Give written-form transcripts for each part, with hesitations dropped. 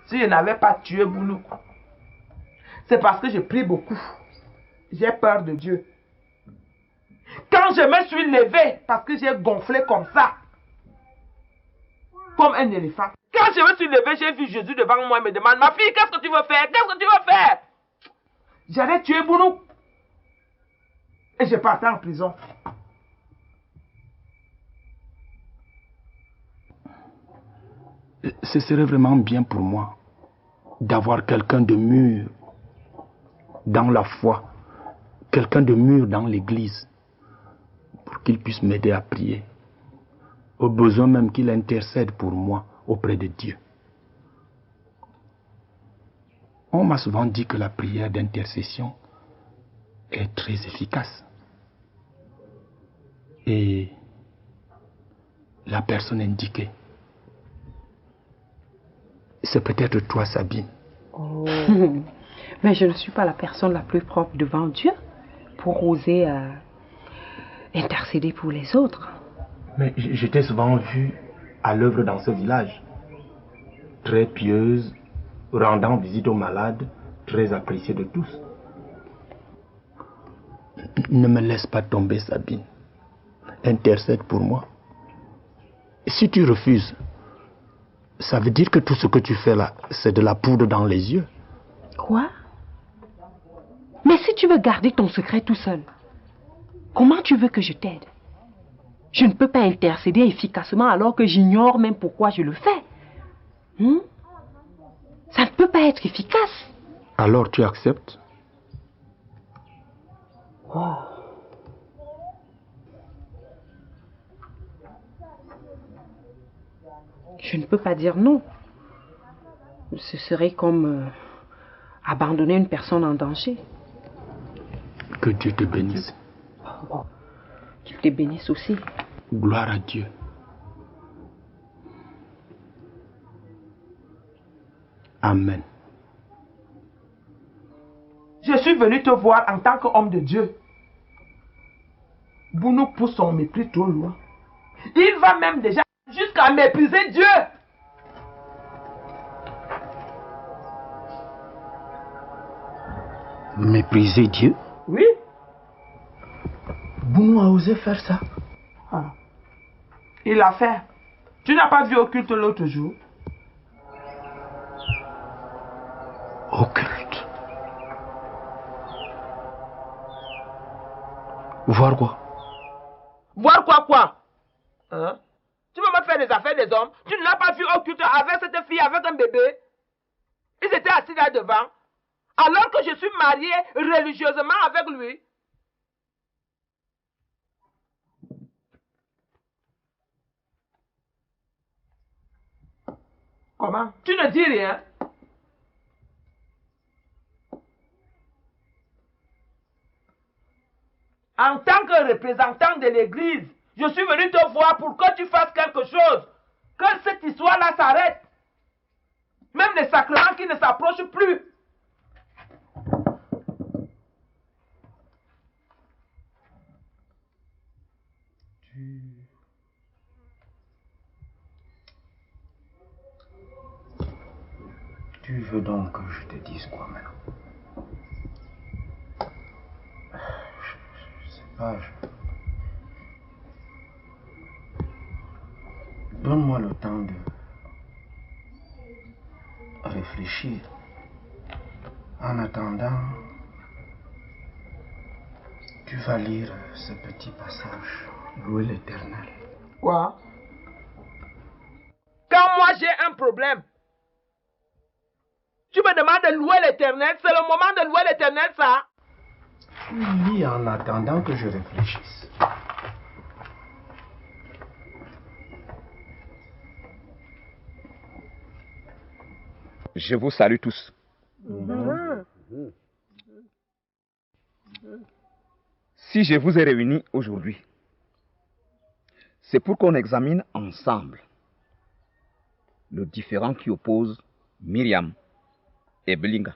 si je n'avais pas tué Bounou, c'est parce que je prie beaucoup. J'ai peur de Dieu. Quand je me suis levé, parce que j'ai gonflé comme ça, comme un éléphant. Quand je me suis levé, j'ai vu Jésus devant moi et me demande, ma fille, qu'est-ce que tu veux faire? Qu'est-ce que tu veux faire? J'allais tuer Bounou. Et je partais en prison. Ce serait vraiment bien pour moi d'avoir quelqu'un de mûr dans la foi, quelqu'un de mûr dans l'église, pour qu'il puisse m'aider à prier, au besoin même qu'il intercède pour moi auprès de Dieu. On m'a souvent dit que la prière d'intercession est très efficace. Et la personne indiquée, c'est peut-être toi, Sabine. Oh. Mais je ne suis pas la personne la plus propre devant Dieu pour oser intercéder pour les autres. Mais je t'ai souvent vue à l'œuvre dans ce village. Très pieuse, rendant visite aux malades, très appréciée de tous. Ne me laisse pas tomber, Sabine. Intercède pour moi. Si tu refuses, ça veut dire que tout ce que tu fais là, c'est de la poudre dans les yeux. Quoi? Mais si tu veux garder ton secret tout seul, comment tu veux que je t'aide? Je ne peux pas intercéder efficacement alors que j'ignore même pourquoi je le fais. Ça ne peut pas être efficace. Alors tu acceptes? Oh. Je ne peux pas dire non. Ce serait comme abandonner une personne en danger. Que Dieu te bénisse. Oh. Qu'il te bénisse aussi. Gloire à Dieu. Amen. Je suis venu te voir en tant qu'homme de Dieu. Bounou pousse son mépris trop loin. Il va même déjà jusqu'à mépriser Dieu. Mépriser Dieu? Oui. Bounou a osé faire ça. Ah. Il l'a fait. Tu n'as pas vu au culte l'autre jour? Au culte? Voir quoi? Voir quoi? Hein? Tu veux me faire des affaires des hommes? Tu ne l'as pas vu au culte avec cette fille, avec un bébé? Ils étaient assis là devant. Alors que je suis mariée religieusement avec lui. Comment? Tu ne dis rien? En tant que représentant de l'église, je suis venu te voir pour que tu fasses quelque chose. Que cette histoire-là s'arrête. Même les sacrements qui ne s'approchent plus. Tu veux donc que je te dise quoi maintenant? Je sais pas. Donne-moi le temps de réfléchir. En attendant, tu vas lire ce petit passage. Louer l'Éternel. Quoi? Quand moi j'ai un problème, tu me demandes de louer l'Éternel. C'est le moment de louer l'Éternel, ça? Tu lis en attendant que je réfléchisse. Je vous salue tous. Si je vous ai réunis aujourd'hui, c'est pour qu'on examine ensemble le différend qui oppose Myriam et Belinga.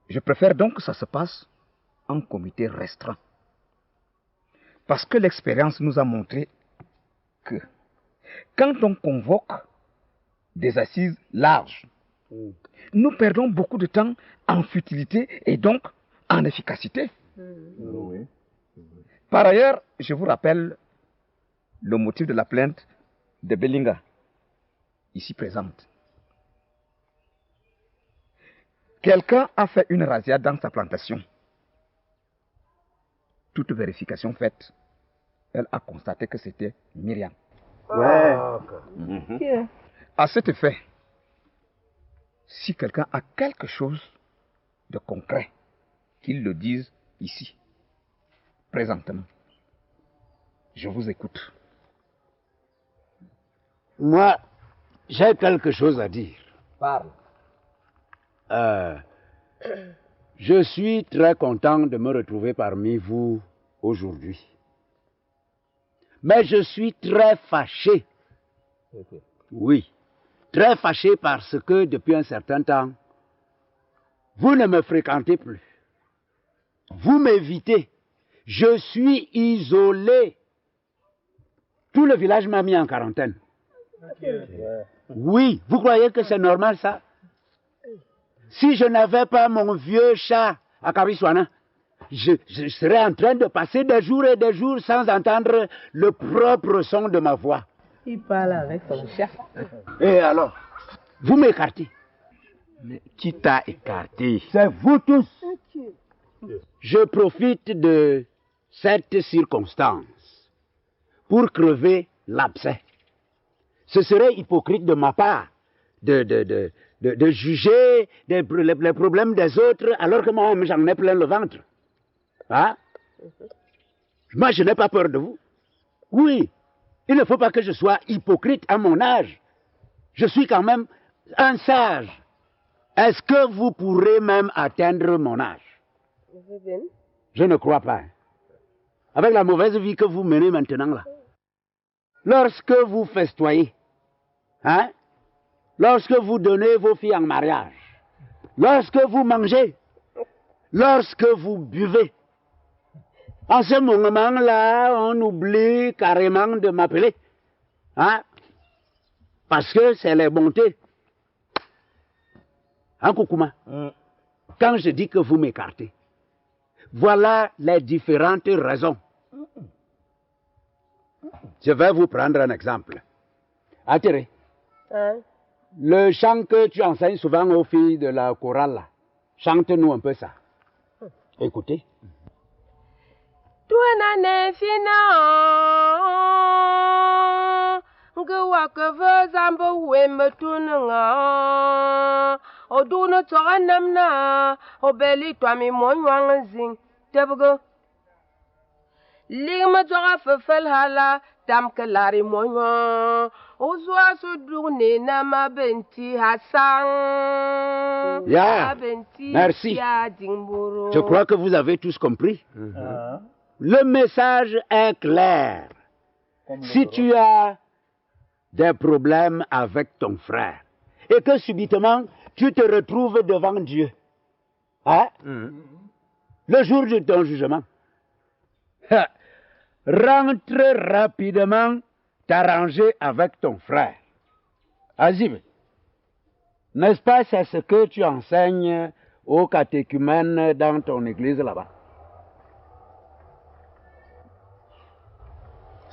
Je préfère donc que ça se passe en comité restreint. Parce que l'expérience nous a montré que quand on convoque des assises larges. Nous perdons beaucoup de temps en futilité et donc en efficacité. Par ailleurs, je vous rappelle le motif de la plainte de Bellinga, ici présente. Quelqu'un a fait une razzia dans sa plantation. Toute vérification faite, elle a constaté que c'était Myriam. À cet effet, si quelqu'un a quelque chose de concret, qu'il le dise ici, présentement. Je vous écoute. Moi, j'ai quelque chose à dire. Parle. Je suis très content de me retrouver parmi vous aujourd'hui. Mais je suis très fâché. Oui, très fâché parce que depuis un certain temps, vous ne me fréquentez plus. Vous m'évitez. Je suis isolé. Tout le village m'a mis en quarantaine. Oui, vous croyez que c'est normal ça? Si je n'avais pas mon vieux chat à Kariswana, je serais en train de passer des jours et des jours sans entendre le propre son de ma voix. Il parle avec son chat. Et alors, vous m'écartez. Mais qui t'a écarté? C'est vous tous. Je profite de cette circonstance pour crever l'abcès. Ce serait hypocrite de ma part de juger les problèmes des autres alors que moi j'en ai plein le ventre. Hein? Moi je n'ai pas peur de vous. Oui, il ne faut pas que je sois hypocrite à mon âge. Je suis quand même un sage. Est-ce que vous pourrez même atteindre mon âge? Je ne crois pas. Avec la mauvaise vie que vous menez maintenant là. Lorsque vous festoyez, hein? Lorsque vous donnez vos filles en mariage, lorsque vous mangez, lorsque vous buvez, en ce moment-là, on oublie carrément de m'appeler. Hein? Parce que c'est les bontés. Hein, Koukouma? Quand je dis que vous m'écartez, voilà les différentes raisons. Je vais vous prendre un exemple. Attirez. Le chant que tu enseignes souvent aux filles de la chorale, là, chante-nous un peu ça. Écoutez. Yeah. Merci. Je crois que vous avez tous compris. Le message est clair. Si tu as des problèmes avec ton frère et que subitement tu te retrouves devant Dieu, hein? Le jour de ton jugement, rentre rapidement t'arranger avec ton frère. Azib, n'est-ce pas c'est ce que tu enseignes aux catéchumènes dans ton église là-bas?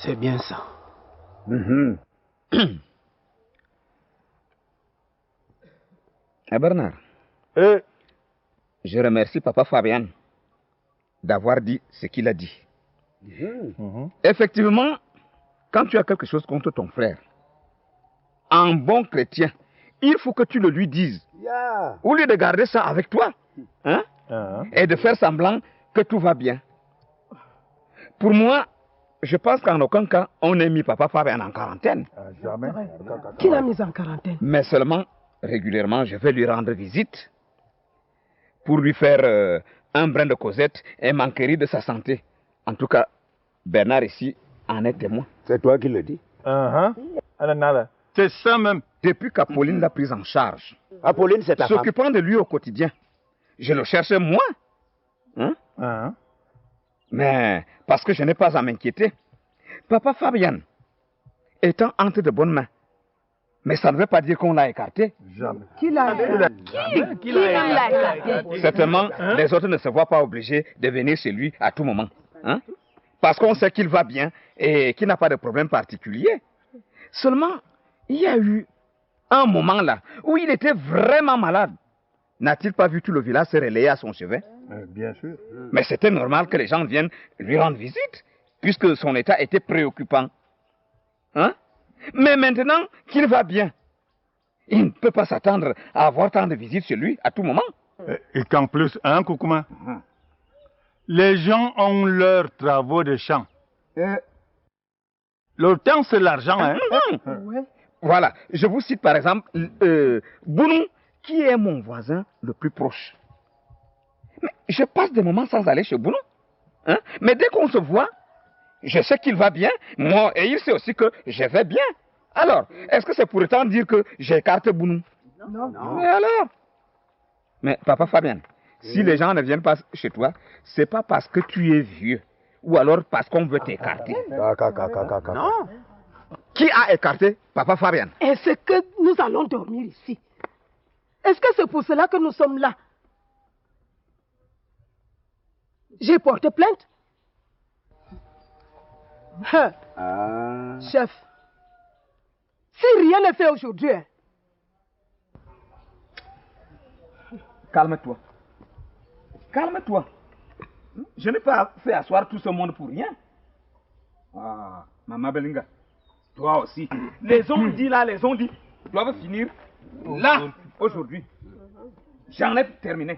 C'est bien ça. Bernard, je remercie Papa Fabien d'avoir dit ce qu'il a dit. Effectivement, quand tu as quelque chose contre ton frère, en bon chrétien, il faut que tu le lui dises. Au lieu de garder ça avec toi, hein, et de faire semblant que tout va bien. Pour moi, je pense qu'en aucun cas, on ait mis Papa Fabien en quarantaine. Jamais. Qui l'a mis en quarantaine? Mais seulement, régulièrement, je vais lui rendre visite pour lui faire un brin de causette et m'enquérir de sa santé. En tout cas, Bernard ici en est témoin. C'est toi qui le dis. C'est ça même. Depuis qu'Apolline l'a prise en charge, Apolline, c'est ta femme. s'occupant de lui au quotidien, je le cherchais moi. Mais parce que je n'ai pas à m'inquiéter, Papa Fabien, étant entre de bonnes mains, Mais ça ne veut pas dire qu'on l'a écarté. Jamais. Qui l'a écarté? Certainement, les autres ne se voient pas obligés de venir chez lui à tout moment. Hein? Parce qu'on sait qu'il va bien et qu'il n'a pas de problème particulier. Seulement, il y a eu un moment là où il était vraiment malade. N'a-t-il pas vu tout le village se relayer à son chevet? Bien sûr. Mais c'était normal que les gens viennent lui rendre visite, puisque son état était préoccupant. Hein? Mais maintenant qu'il va bien, il ne peut pas s'attendre à avoir tant de visites chez lui à tout moment. Et qu'en plus, hein, Koukouma, les gens ont leurs travaux de champ. Le temps, c'est l'argent, hein? Voilà, je vous cite par exemple Bounou, qui est mon voisin le plus proche. Mais je passe des moments sans aller chez Bounou. Hein? Mais dès qu'on se voit, je sais qu'il va bien, moi, et il sait aussi que je vais bien. Alors, est-ce que c'est pour autant dire que j'écarte Bounou? Non. Mais alors? Mais papa Fabien, si les gens ne viennent pas chez toi, c'est pas parce que tu es vieux, ou alors parce qu'on veut t'écarter. Non. Qui a écarté papa Fabien? Est-ce que nous allons dormir ici? Est-ce que c'est pour cela que nous sommes là? J'ai porté plainte. Chef, si rien n'est fait aujourd'hui... Calme-toi. Calme-toi. Je n'ai pas fait asseoir tout ce monde pour rien. Ah, Maman Belinga, toi aussi. Les ondits là, les ondits doivent finir là, aujourd'hui. J'en ai terminé.